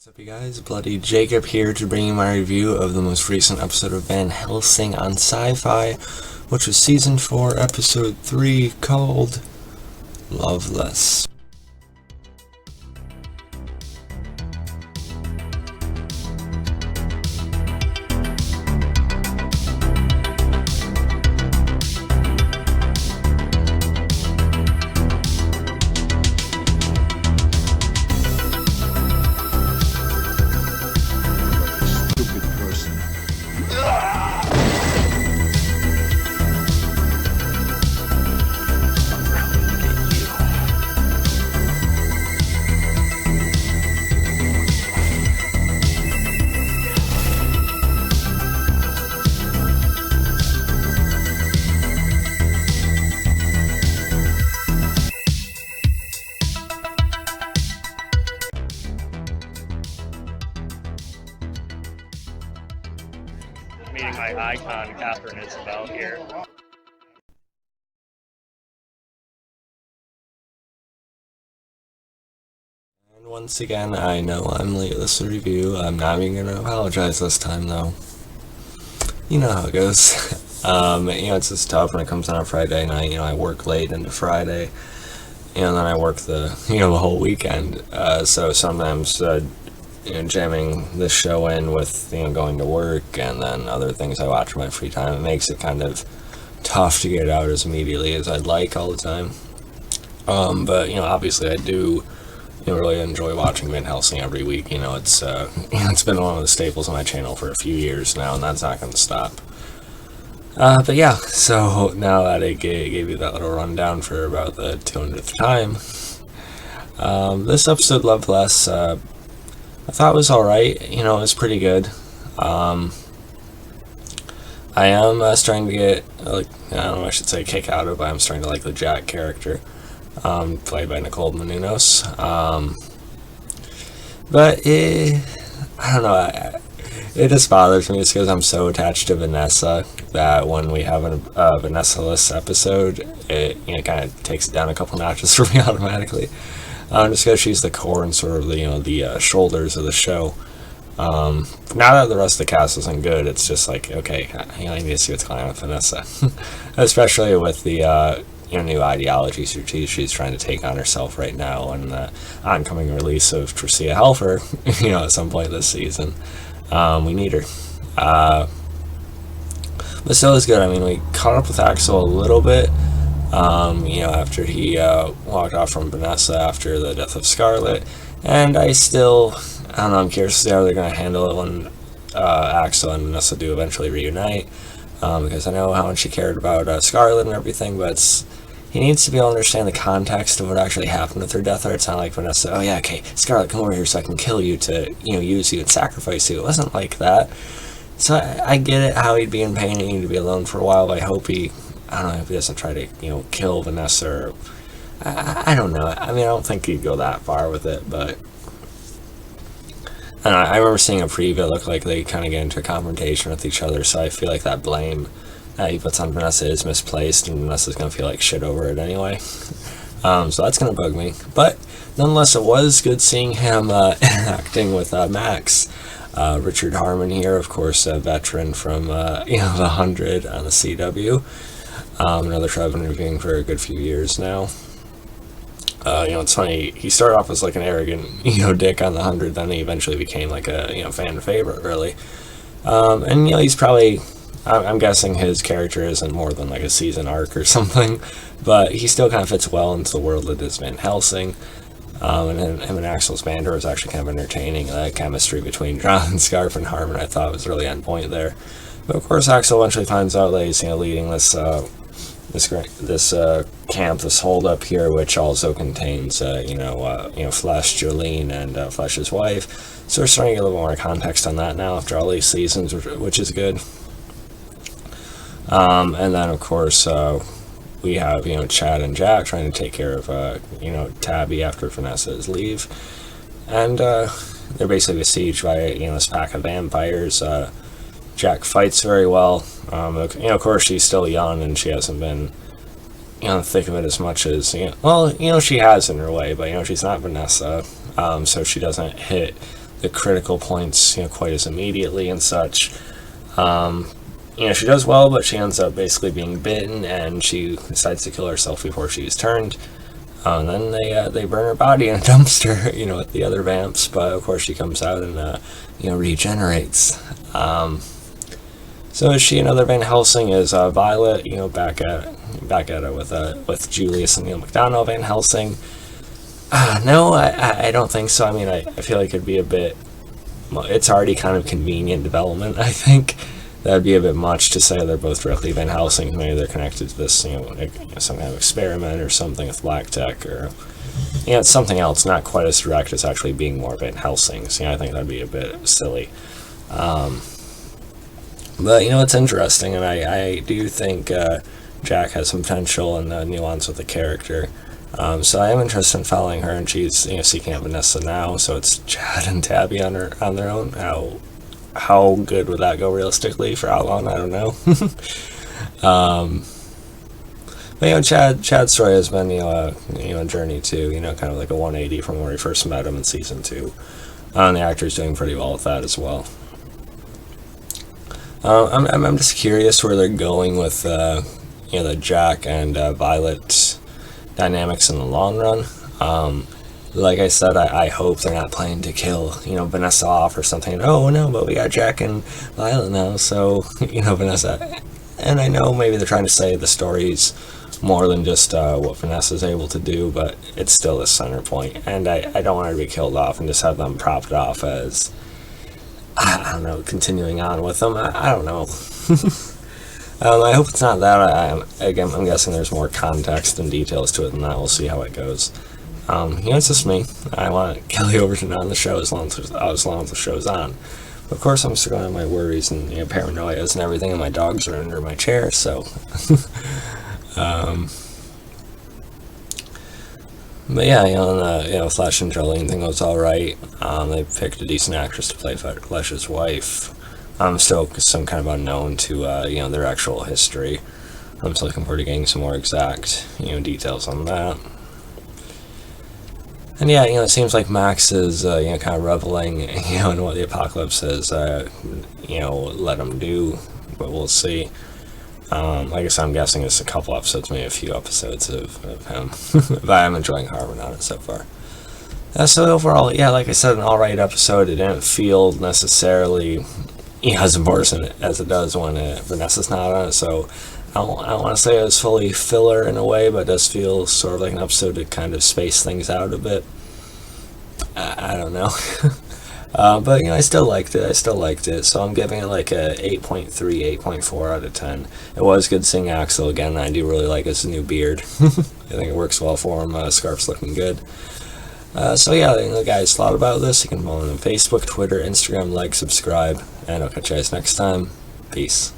What's up, you guys? Bloody Jacob here to bring you my review of the most recent episode of Van Helsing on Syfy, which was Season 4, Episode 3, called Loveless. Meeting my icon, Catherine Isabel here. And once again, I know I'm late with this review. I'm not even going to apologize this time, though. You know how it goes. It's just tough when it comes on a Friday night. I work late into Friday, and then I work the whole weekend. So sometimes jamming this show in with going to work and then other things I watch in my free time, it makes it kind of tough to get it out as immediately as I'd like all the time. But obviously I do really enjoy watching Van Helsing every week. It's it's been one of the staples on my channel for a few years now, and that's not going to stop. But yeah, so now that I gave you that little rundown for about the 200th time, this episode, Loveless, I thought it was alright. It was pretty good. I am starting to get, I don't know, I should say kick out of it, but I'm starting to like the Jack character, played by Nicole Menounos. But I don't know, it just bothers me. It's because I'm so attached to Vanessa that when we have a Vanessa-less episode, it kind of takes it down a couple notches for me automatically. Just because she's the core and sort of the shoulders of the show. Now that the rest of the cast isn't good, it's just like, okay, I need to see what's going on with Vanessa. Especially with the new ideology she's trying to take on herself right now, and the oncoming release of Tricia Helfer, at some point this season. We need her. But still is good. I mean, we caught up with Axel a little bit. After he walked off from Vanessa after the death of Scarlet, and I don't know, I'm curious to see how they're going to handle it when Axel and Vanessa do eventually reunite, because I know how much he cared about Scarlet and everything, but he needs to be able to understand the context of what actually happened with her death, or it's not like Vanessa, oh yeah, okay, Scarlet, come over here so I can kill you to, use you and sacrifice you. It wasn't like that. So I get it, how he'd be in pain and need to be alone for a while, but I hope I don't know if he doesn't try to, kill Vanessa, or I don't know. I mean, I don't think he'd go that far with it, but I don't know, I remember seeing a preview. It looked like they kind of get into a confrontation with each other, so I feel like that blame that he puts on Vanessa is misplaced, and Vanessa's going to feel like shit over it anyway. So that's going to bug me. But nonetheless, it was good seeing him acting with Max. Richard Harmon here, of course, a veteran from the 100 on the CW. Another show I've been reviewing for a good few years now. It's funny, he started off as like an arrogant, dick on the 100, then he eventually became like a, fan favorite, really. And, he's probably, I'm guessing his character isn't more than like a season arc or something, but he still kind of fits well into the world that is Van Helsing. And him and Axel's banter was actually kind of entertaining. The chemistry between Jonathan Scarf and Harmon, I thought, was really on point there. But of course, Axel eventually finds out that he's leading this camp, this holdup here, which also contains Flesh, Jolene, and Flesh's wife. So we're starting to get a little more context on that now after all these seasons, which is good. And then of course we have Chad and Jack trying to take care of Tabby after Vanessa's leave, and they're basically besieged by this pack of vampires. Jack fights very well. Of course, she's still young and she hasn't been, in the thick of it as much as, she has in her way, but, she's not Vanessa, so she doesn't hit the critical points, quite as immediately and such. She does well, but she ends up basically being bitten, and she decides to kill herself before she's turned. And then they burn her body in a dumpster, with the other vamps. But of course, she comes out and regenerates. So is she another Van Helsing? Is Violet, back at it with Julius and Neil McDonough Van Helsing? No, I don't think so. I mean, I feel like it'd be a bit. It's already kind of convenient development. I think that'd be a bit much to say they're both directly Van Helsing. Maybe they're connected to this, some kind of experiment or something with Black Tech, or it's something else, not quite as direct as actually being more Van Helsing. So I think that'd be a bit silly. But it's interesting, and I do think Jack has some potential and nuance with the character. So I am interested in following her, and she's seeking out Vanessa now. So it's Chad and Tabby on their own. How good would that go realistically? For how long? I don't know. But Chad's story has been a journey too. Kind of like a 180 from where we first met him in season 2. And the actor's doing pretty well with that as well. I'm just curious where they're going with the Jack and Violet dynamics in the long run. Like I said, I hope they're not planning to kill Vanessa off or something. Oh no, but we got Jack and Violet now, so Vanessa. And I know maybe they're trying to say the story's more than just what Vanessa's able to do, but it's still the center point. And I don't want her to be killed off and just have them propped off as, I don't know, continuing on with them. I don't know. I hope it's not that. I'm guessing there's more context and details to it than that. We'll see how it goes. It's just me. I want Kelly Overton on the show as long as the show's on. But of course, I'm still going to have my worries and paranoias and everything, and my dogs are under my chair, so. But yeah, Flesh and Jolene thing was alright. They picked a decent actress to play Flesh's wife. I'm still some kind of unknown to their actual history. I'm still looking forward to getting some more exact details on that. And yeah, it seems like Max is kind of reveling in what the apocalypse has let him do, but we'll see. Like I said, I'm guessing it's a couple episodes, maybe a few episodes of him. But I'm enjoying Harmon on it so far. So overall, yeah, like I said, an alright episode. It didn't feel necessarily as important as it does when Vanessa's not on it. So I don't want to say it was fully filler in a way, but it does feel sort of like an episode to kind of space things out a bit. I don't know. But I still liked it. So I'm giving it like a 8.3, 8.4 out of 10. It was good seeing Axel again. I do really like his new beard. I think it works well for him. Scarf's looking good. So yeah, the guys thought about this. You can follow me on Facebook, Twitter, Instagram, like, subscribe, and I'll catch you guys next time. Peace.